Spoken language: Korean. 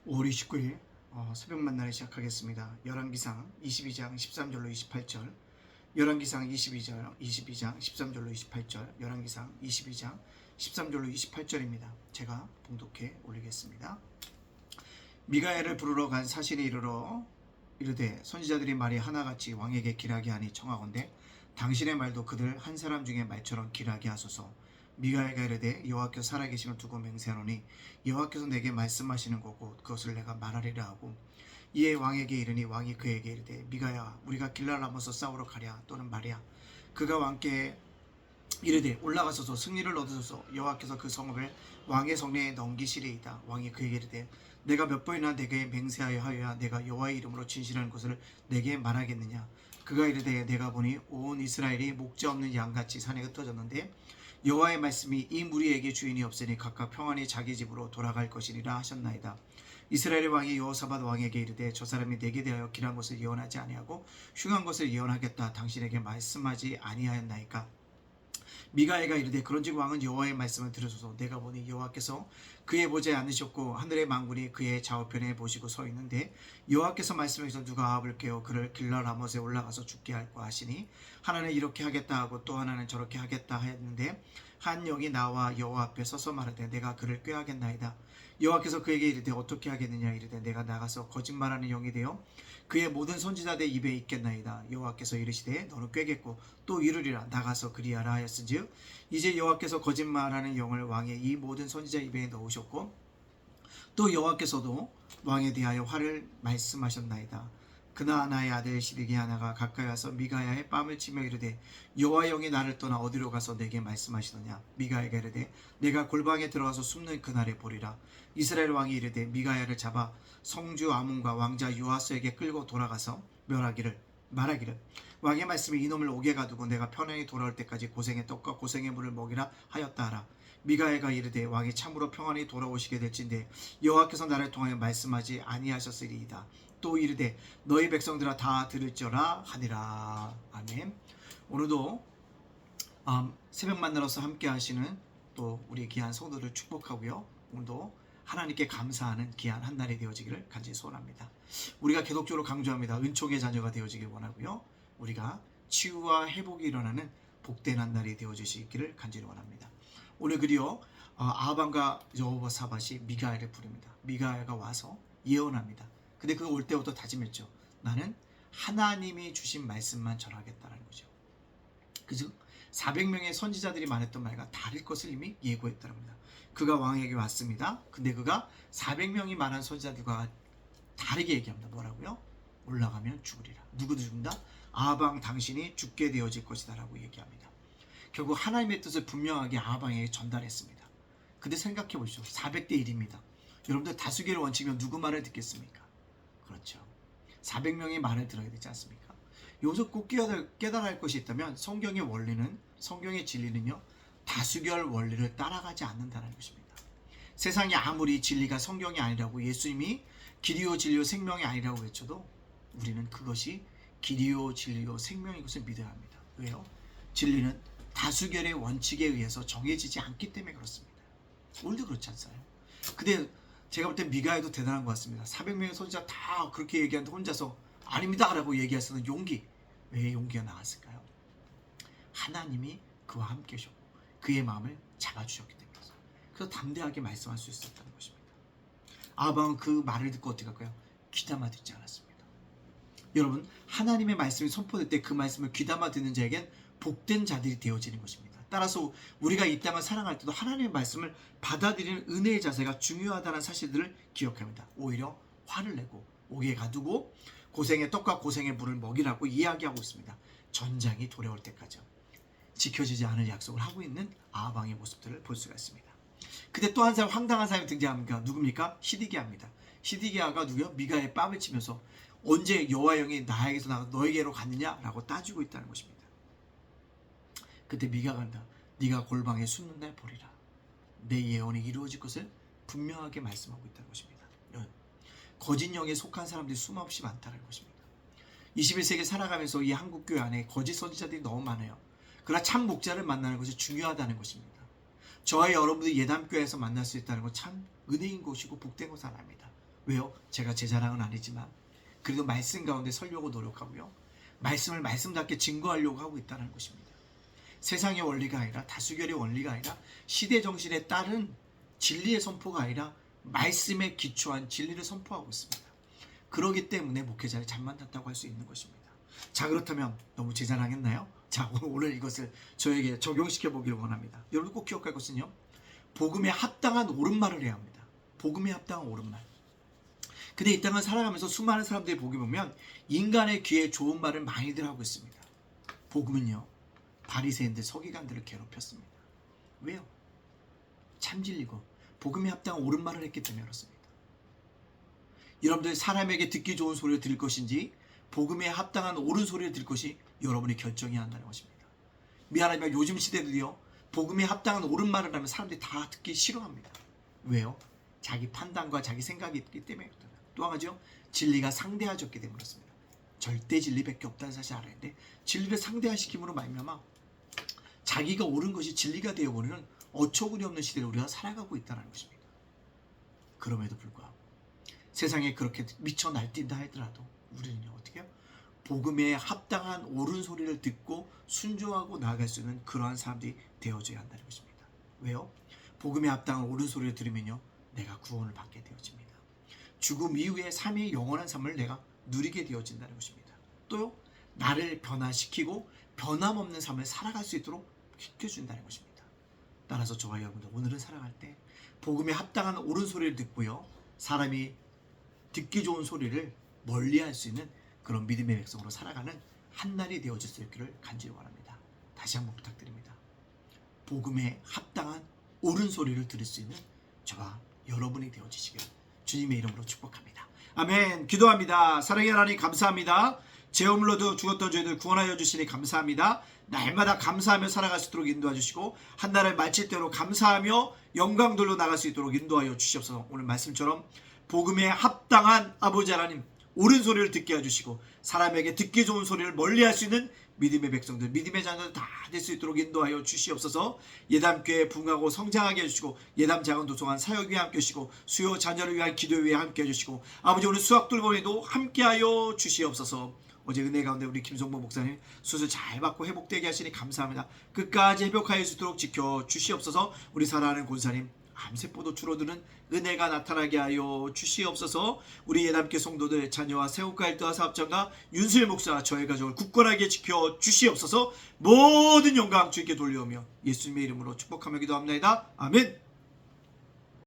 5월 29일 새벽 만나를 시작하겠습니다. 열왕기상 22장 13절로 28절, 열왕기상 22장 13절로 28절, 열왕기상 22장 13절로 28절입니다. 제가 봉독해 올리겠습니다. 미가야를 부르러 간 사신이 이르되 선지자들이 말이 하나같이 왕에게 길하게 하니 청하건대 당신의 말도 그들 한 사람 중에 말처럼 길하게 하소서. 미가야가 이르되 여호와께서 살아계심을 두고 맹세하노니 여호와께서 내게 말씀하시는 거고 그것을 내가 말하리라 하고, 이에 왕에게 이르니 왕이 그에게 이르되 미가야 우리가 길랄라모서 싸우러 가랴 또는 말이야. 그가 왕께 이르되 올라가소서 승리를 얻으소서. 여호와께서 그 성읍을 왕의 성내에 넘기시리이다. 왕이 그에게 이르되 내가 몇 번이나 내게 맹세하여 하여야 내가 여호와의 이름으로 진실하는 것을 내게 말하겠느냐. 그가 이르되 내가 보니 온 이스라엘이 목자 없는 양같이 산에 흩어졌는데 여호와의 말씀이 이 무리에게 주인이 없으니 각각 평안히 자기 집으로 돌아갈 것이니라 하셨나이다. 이스라엘의 왕이 여호사밧 왕에게 이르되 저 사람이 내게 대하여 길한 것을 예언하지 아니하고 흉한 것을 예언하겠다 당신에게 말씀하지 아니하였나이까. 미가야가 이르되 그런즉 왕은 여호와의 말씀을 들으소서. 내가 보니 여호와께서 그의 보좌에 앉으셨고 하늘의 만군이 그의 좌우편에 보시고 서 있는데 여호와께서 말씀하셔서 누가 아합을 깨어 그를 길랄라못에 올라가서 죽게 할까 하시니 하나는 이렇게 하겠다 하고 또 하나는 저렇게 하겠다 하였는데 한 영이 나와 여호와 앞에 서서 말하되 내가 그를 꾀하겠나이다. 여호와께서 그에게 이르되 어떻게 하겠느냐. 이르되 내가 나가서 거짓말하는 영이 되어 그의 모든 선지자들 입에 있겠나이다. 여호와께서 이르시되 너는 꾀겠고 또 이르리라. 나가서 그리하라 하였은즉 이제 여호와께서 거짓말하는 영을 왕의 이 모든 선지자 입에 넣으셨고 또 여호와께서도 왕에 대하여 화를 말씀하셨나이다. 그나아나의 아들 시드기야가 가까이 와서 미가야의 뺨을 치며 이르되 여호와 영이 나를 떠나 어디로 가서 내게 말씀하시더냐. 미가야가 이르되 내가 골방에 들어가서 숨는 그날에 보리라. 이스라엘 왕이 이르되 미가야를 잡아 성주 아문과 왕자 요아스에게 끌고 돌아가서 말하기를 왕의 말씀이 이놈을 옥에 가두고 내가 편안히 돌아올 때까지 고생의 떡과 고생의 물을 먹이라 하였다 하라. 미가야가 이르되 왕이 참으로 평안히 돌아오시게 될진데 여호와께서 나를 통하여 말씀하지 아니하셨으리이다. 또 이르되 너희 백성들아 다 들을지어라 하니라. 아멘. 오늘도 새벽 만나러서 함께 하시는 또 우리 귀한 성도들 축복하고요. 오늘도 하나님께 감사하는 귀한 한 날이 되어지기를 간절히 소원합니다. 우리가 계속적으로 강조합니다. 은총의 자녀가 되어지길 원하고요. 우리가 치유와 회복이 일어나는 복된 한 날이 되어지시기를 간절히 원합니다. 오늘 그리어 아합과 여호사밧이 미가야를 부릅니다. 미가야가 와서 예언합니다. 근데 그가 올 때부터 다짐했죠. 나는 하나님이 주신 말씀만 전하겠다는 거죠. 그죠? 400명의 선지자들이 말했던 말과 다를 것을 이미 예고했다는 겁니다. 그가 왕에게 왔습니다. 근데 그가 400명이 말한 선지자들과 다르게 얘기합니다. 뭐라고요? 올라가면 죽으리라. 누구도 죽는다? 아합 당신이 죽게 되어질 것이다 라고 얘기합니다. 결국 하나님의 뜻을 분명하게 아합에게 전달했습니다. 근데 생각해 보시죠. 400대 1입니다. 여러분들 다수결의 원칙이면 누구 말을 듣겠습니까? 그렇죠. 400명의 말을 들어야 되지 않습니까? 여기서 꼭 깨달아야 할 것이 있다면 성경의 원리는, 성경의 진리는요, 다수결 원리를 따라가지 않는다는 것입니다. 세상이 아무리 진리가 성경이 아니라고 예수님이 길이요 진리요 생명이 아니라고 외쳐도 우리는 그것이 길이요 진리요 생명인 것을 믿어야 합니다. 왜요? 진리는 다수결의 원칙에 의해서 정해지지 않기 때문에 그렇습니다. 오늘도 그렇지 않아요? 근데 제가 볼 땐 미가야도 대단한 것 같습니다. 400명의 선지자 다 그렇게 얘기하는데 혼자서 아닙니다 라고 얘기할 수 있는 용기. 왜 용기가 나왔을까요? 하나님이 그와 함께 하셨고 그의 마음을 잡아주셨기 때문이죠. 그래서 담대하게 말씀할 수 있었다는 것입니다. 아합은 그 말을 듣고 어떻게 할까요? 귀담아 듣지 않았습니다. 여러분, 하나님의 말씀이 선포될 때 그 말씀을 귀담아 듣는 자에겐 복된 자들이 되어지는 것입니다. 따라서 우리가 이 땅을 사랑할 때도 하나님의 말씀을 받아들이는 은혜의 자세가 중요하다는 사실들을 기억합니다. 오히려 화를 내고 옥에 가두고 고생의 떡과 고생의 물을 먹이라고 이야기하고 있습니다. 전장이 돌아올 때까지 지켜지지 않을 약속을 하고 있는 아합 왕의 모습들을 볼 수가 있습니다. 근데 또 한 사람, 황당한 사람이 등장합니다. 누굽니까? 시드기야입니다. 시드기야가 누구요? 미가야의 뺨을 치면서 언제 여호와 영이 나에게서 나가 너에게로 갔느냐라고 따지고 있다는 것입니다. 그때 미가가 한다. 네가 골방에 숨는 날 보리라. 내 예언이 이루어질 것을 분명하게 말씀하고 있다는 것입니다. 거짓 영에 속한 사람들이 수없이 많다는 것입니다. 21세기 살아가면서 이 한국교회 안에 거짓 선지자들이 너무 많아요. 그러나 참 목자를 만나는 것이 중요하다는 것입니다. 저와 여러분들이 예담교회에서 만날 수 있다는 건 참 은혜인 것이고 복된 것은 아닙니다. 왜요? 제가 제 자랑은 아니지만 그래도 말씀 가운데 서려고 노력하고요. 말씀을 말씀답게 증거하려고 하고 있다는 것입니다. 세상의 원리가 아니라 다수결의 원리가 아니라 시대 정신에 따른 진리의 선포가 아니라 말씀에 기초한 진리를 선포하고 있습니다. 그러기 때문에 목회자를 잘 만났다고 할 수 있는 것입니다. 자, 그렇다면 너무 제 자랑했나요? 자, 오늘 이것을 저에게 적용시켜 보기를 원합니다. 여러분 꼭 기억할 것은요, 복음에 합당한 옳은 말을 해야 합니다. 복음에 합당한 옳은 말. 근데 이 땅을 살아가면서 수많은 사람들이 보기 보면 인간의 귀에 좋은 말을 많이들 하고 있습니다. 복음은요, 바리새인들 서기관들을 괴롭혔습니다. 왜요? 참 진리고 복음에 합당한 옳은 말을 했기 때문에 그렇습니다. 여러분들 사람에게 듣기 좋은 소리를 들을 것인지 복음에 합당한 옳은 소리를 들을 것이 여러분이 결정해야 한다는 것입니다. 미안하지만 요즘 시대들이요, 복음에 합당한 옳은 말을 하면 사람들이 다 듣기 싫어합니다. 왜요? 자기 판단과 자기 생각이 있기 때문에 그렇다. 또 한 가지요, 진리가 상대화졌기 때문에 그렇습니다. 절대 진리밖에 없다는 사실 알아야 돼. 진리를 상대화시킴으로 말미암아 자기가 옳은 것이 진리가 되어버리는 어처구니 없는 시대를 우리가 살아가고 있다는 것입니다. 그럼에도 불구하고 세상에 그렇게 미쳐 날뛴다 하더라도 우리는요, 어떻게 해요? 복음에 합당한 옳은 소리를 듣고 순종하고 나아갈 수 있는 그러한 사람들이 되어줘야 한다는 것입니다. 왜요? 복음에 합당한 옳은 소리를 들으면요, 내가 구원을 받게 되어집니다. 죽음 이후의 삶의 영원한 삶을 내가 누리게 되어진다는 것입니다. 또요, 나를 변화시키고 변함없는 삶을 살아갈 수 있도록 시켜준다는 것입니다. 따라서 저와 여러분들 오늘은 살아갈 때 복음에 합당한 옳은 소리를 듣고요, 사람이 듣기 좋은 소리를 멀리할 수 있는 그런 믿음의 백성으로 살아가는 한날이 되어질 수 있기를 간절히 원합니다. 다시 한번 부탁드립니다. 복음에 합당한 옳은 소리를 들을 수 있는 저와 여러분이 되어지시길 주님의 이름으로 축복합니다. 아멘. 기도합니다. 사랑의 하나님 감사합니다. 죄업물로도 죽었던 저희들 구원하여 주시니 감사합니다. 날마다 감사하며 살아갈 수 있도록 인도해 주시고 한날을 마칠 때로 감사하며 영광 돌려 나갈 수 있도록 인도하여 주시옵소서. 오늘 말씀처럼 복음에 합당한 아버지 하나님 옳은 소리를 듣게 해주시고 사람에게 듣기 좋은 소리를 멀리할 수 있는 믿음의 백성들, 믿음의 자녀들 다 될 수 있도록 인도하여 주시옵소서. 예담교회 부흥하고 성장하게 해주시고 예담 작은 도서관 사역 위에 함께 해주시고 수요 자녀를 위한 기도 위에 함께 해주시고 아버지 오늘 수학 돌보기도 함께하여 주시옵소서. 어제 은혜 가운데 우리 김성모 목사님 수술 잘 받고 회복되게 하시니 감사합니다. 끝까지 회복하여 수 있도록 지켜 주시옵소서. 우리 사랑하는 권사님 암세포도 줄어드는 은혜가 나타나게 하여 주시옵소서. 우리 예담교 성도들 자녀와 새우과 일도와 사업장과 윤수일 목사 저의 가족을 굳건하게 지켜 주시옵소서. 모든 영광 주께 돌려오며 예수님의 이름으로 축복하며 기도합니다. 아멘.